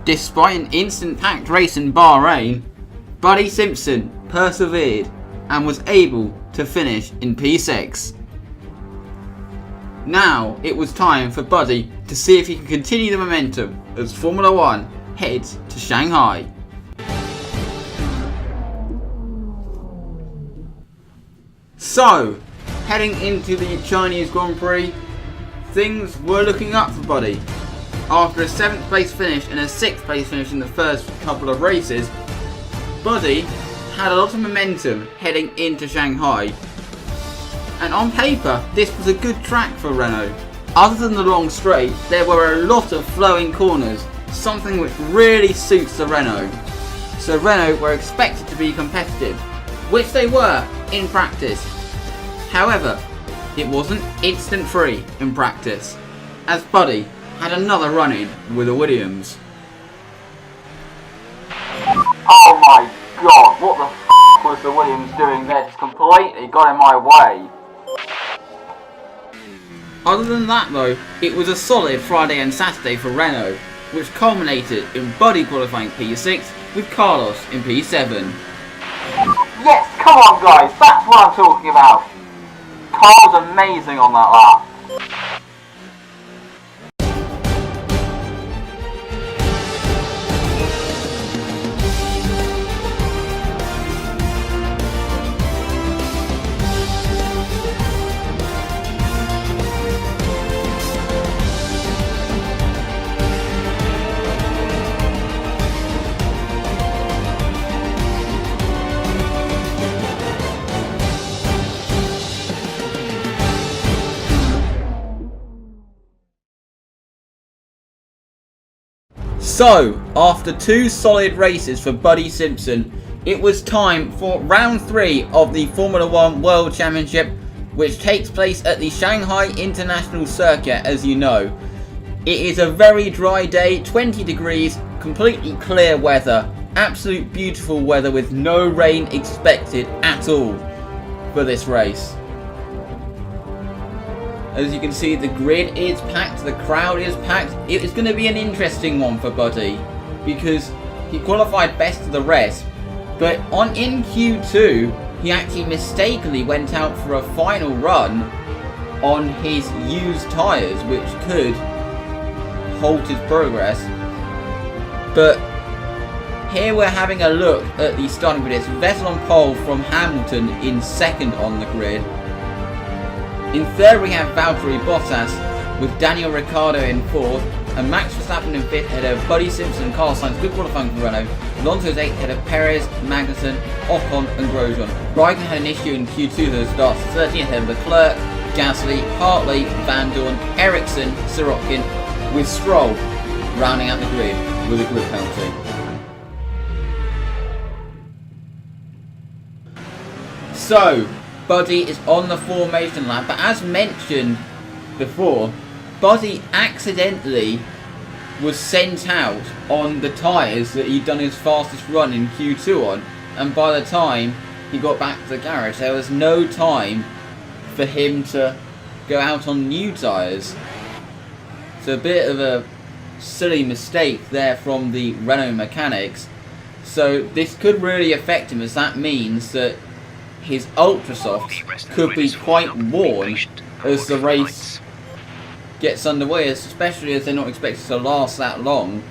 Despite an instant-packed race in Bahrain, Buddy Simpson persevered and was able to finish in P6. Now it was time for Buddy to see if he could continue the momentum as Formula 1 heads to Shanghai. So, heading into the Chinese Grand Prix, things were looking up for Buddy. After a 7th place finish and a 6th place finish in the first couple of races, Buddy had a lot of momentum heading into Shanghai. And on paper, this was a good track for Renault. Other than the long straight, there were a lot of flowing corners, something which really suits the Renault. So Renault were expected to be competitive, which they were in practice. However, it wasn't instant free in practice, as Buddy had another run-in with a Williams. Oh my god, what the f*** was the Williams doing there? Just completely got in my way. Other than that though, it was a solid Friday and Saturday for Renault, which culminated in Buddy qualifying P6 with Carlos in P7. Yes, come on guys, that's what I'm talking about. Carl's amazing on that lap. So, after 2 solid races for Buddy Simpson, it was time for round 3 of the Formula 1 World Championship, which takes place at the Shanghai International Circuit, as you know. It is a very dry day, 20 degrees, completely clear weather, absolute beautiful weather with no rain expected at all for this race. As you can see, the grid is packed, the crowd is packed. It is going to be an interesting one for Buddy, because he qualified best of the rest, but in Q2, he actually mistakenly went out for a final run on his used tyres, which could halt his progress. But here we're having a look at the starting grid. It's Vettel on pole from Hamilton in 2nd on the grid. In 3rd we have Valtteri Bottas with Daniel Ricciardo in 4th, and Max Verstappen in 5th ahead of Buddy Simpson and Carlos Sainz. Good qualifying for Renault. Alonso's 8th ahead of Perez, Magnussen, Ocon and Grosjean. Raikkonen had an issue in Q2 that starts 13th ahead of Leclerc, Gasly, Hartley, Van Dorn, Ericsson, Sirotkin, with Stroll rounding out the grid with a grid penalty. So, Buddy is on the formation lap, but as mentioned before, Buddy accidentally was sent out on the tyres that he'd done his fastest run in Q2 on, and by the time he got back to the garage there was no time for him to go out on new tyres. So a bit of a silly mistake there from the Renault mechanics. So this could really affect him, as that means that his Ultrasofts could be quite worn as the race gets underway, especially as they're not expected to last that long.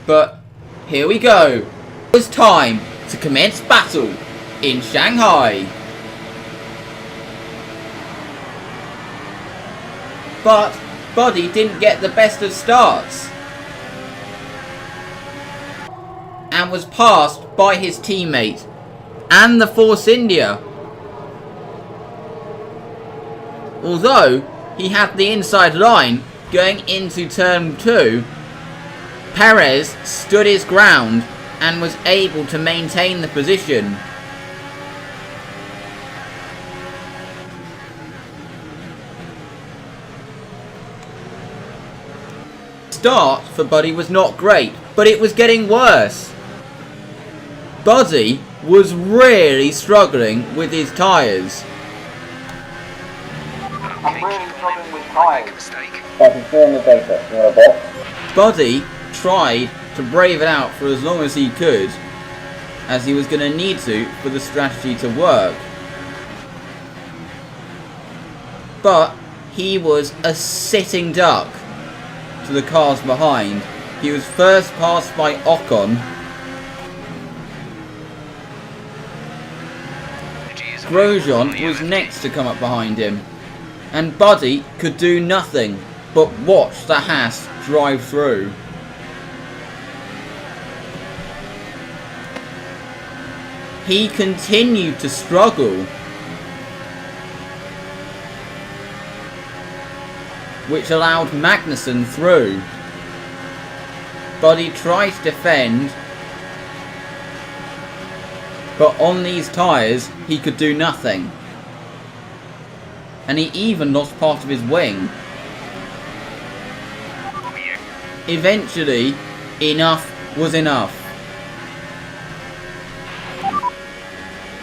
But here we go. It's time to commence battle in Shanghai. But Buddy didn't get the best of starts and was passed by his teammate and the Force India. Although he had the inside line going into turn 2, Perez stood his ground and was able to maintain the position. Start for Buddy was not great, but it was getting worse. Buddy was really struggling with his tyres. I'm really struggling with tyres. I can see on the data. You want a box? Buddy tried to brave it out for as long as he could, as he was going to need to for the strategy to work. But he was a sitting duck to the cars behind. He was first passed by Ocon. Grosjean was next to come up behind him. And Buddy could do nothing but watch the Haas drive through. He continued to struggle, which allowed Magnussen through. Buddy tried to defend, but on these tyres he could do nothing. And he even lost part of his wing. Eventually, enough was enough.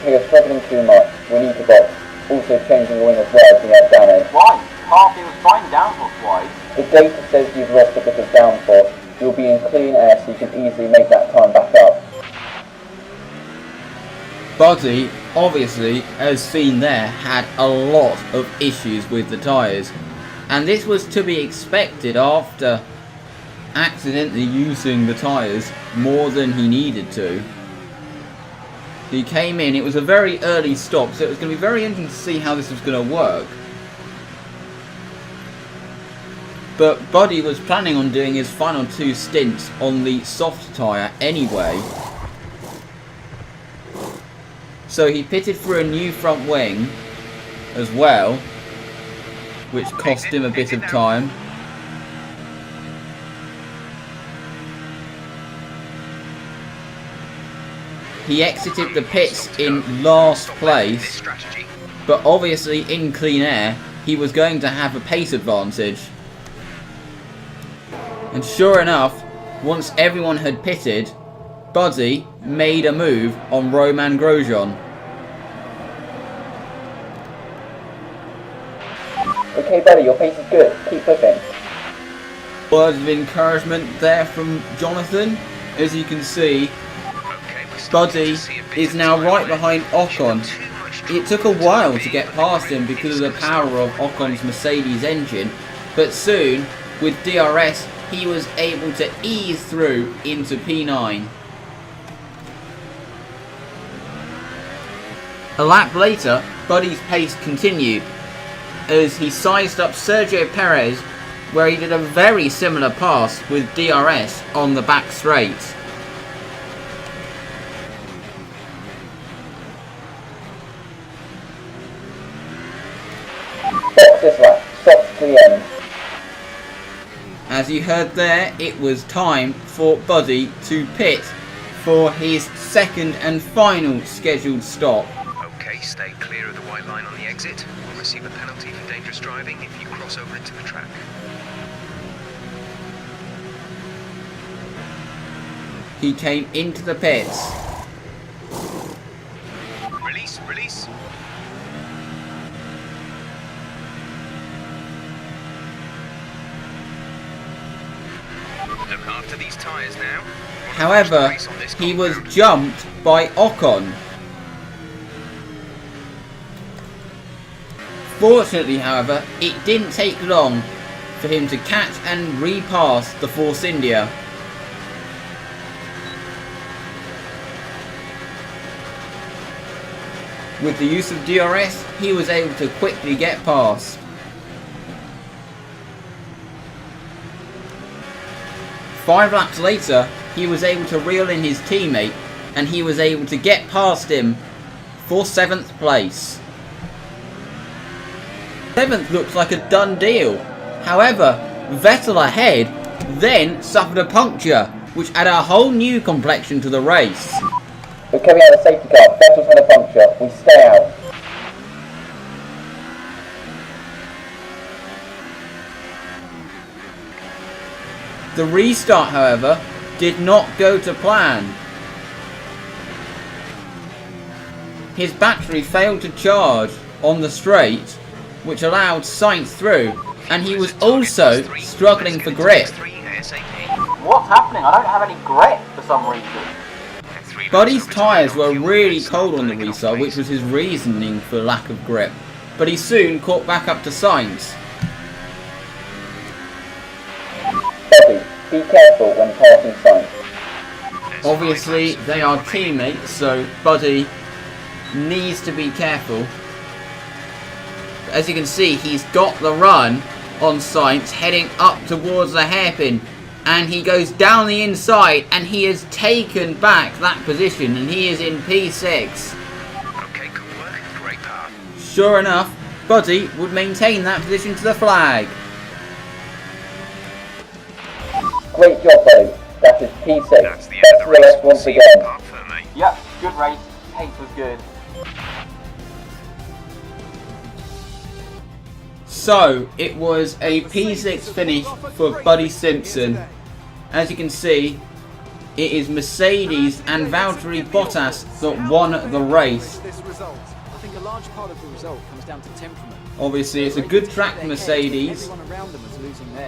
We are struggling too much. We need to box. Also changing the wing as well if we have damage. Why? Harvey was fine downforce-wise. The data says you've lost a bit of downforce. You'll be in clean air so you can easily make that time back up. Buddy, obviously, as seen there, had a lot of issues with the tyres. And this was to be expected after accidentally using the tyres more than he needed to. He came in, it was a very early stop, so it was going to be very interesting to see how this was going to work. But Buddy was planning on doing his final 2 stints on the soft tyre anyway. So he pitted for a new front wing as well, which cost him a bit of time. He exited the pits in last place, but obviously in clean air he was going to have a pace advantage. And sure enough, once everyone had pitted, Buddy made a move on Romain Grosjean. Okay buddy, your pace is good. Keep pushing. Words of encouragement there from Jonathan. As you can see, Buddy is now right behind Ocon. It took a while to get past him because of the power of Ocon's Mercedes engine, but soon, with DRS, he was able to ease through into P9. A lap later, Buddy's pace continued as he sized up Sergio Perez, where he did a very similar pass with DRS on the back straight. Box this lap. Stop to the end. As you heard there, it was time for Buddy to pit for his second and final scheduled stop. Okay, stay clear of the white line on the exit. You'll receive a penalty for dangerous driving if you cross over into the track. He came into the pits. Release, release. Look after these tyres now. However, he was jumped by Ocon. Fortunately, however, it didn't take long for him to catch and repass the Force India. With the use of DRS, he was able to quickly get past. Five laps later, he was able to reel in his teammate and he was able to get past him for 7th place. 7th looks like a done deal. However, Vettel ahead then suffered a puncture, which added a whole new complexion to the race. We're coming out of the safety car. Vettel's had a puncture. We stay out. The restart, however, did not go to plan. His battery failed to charge on the straight, which allowed Sainz through, and he was also struggling for grip. What's happening? I don't have any grip for some reason. Buddy's tyres were really cold on the restart, which was his reasoning for lack of grip. But he soon caught back up to Sainz. Buddy, be careful when passing Sainz. Obviously, they are teammates, so Buddy needs to be careful. As you can see, he's got the run on Sainz, heading up towards the hairpin. And he goes down the inside, and he has taken back that position, and he is in P6. Okay, cool work. Great path. Sure enough, Buddy would maintain that position to the flag. Great job, buddy. That is P6. That's the end Best of the race race. We'll once see you in again. park for, mate. Yep, good race. Pace was good. So, it was a P6 finish for Buddy Simpson. As you can see, it is Mercedes and Valtteri Bottas that won the race. I think a large part of the result comes down to temperament. Obviously, it's a good track for Mercedes,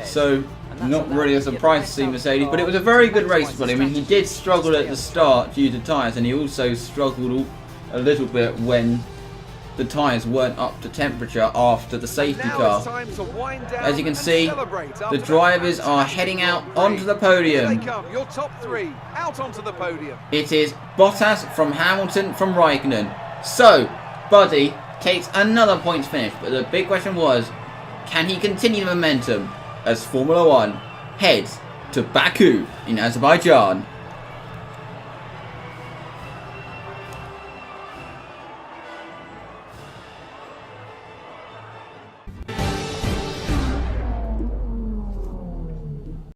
so not really a surprise to see Mercedes, but it was a very good race for him. I mean, he did struggle at the start due to tyres, and he also struggled a little bit when the tyres weren't up to temperature after the safety car. As you can see, the drivers are heading out onto the podium. Your top three out onto the podium. It is Bottas from Hamilton from Raikkonen. So, Buddy takes another points finish, but the big question was, can he continue the momentum as Formula 1 heads to Baku in Azerbaijan?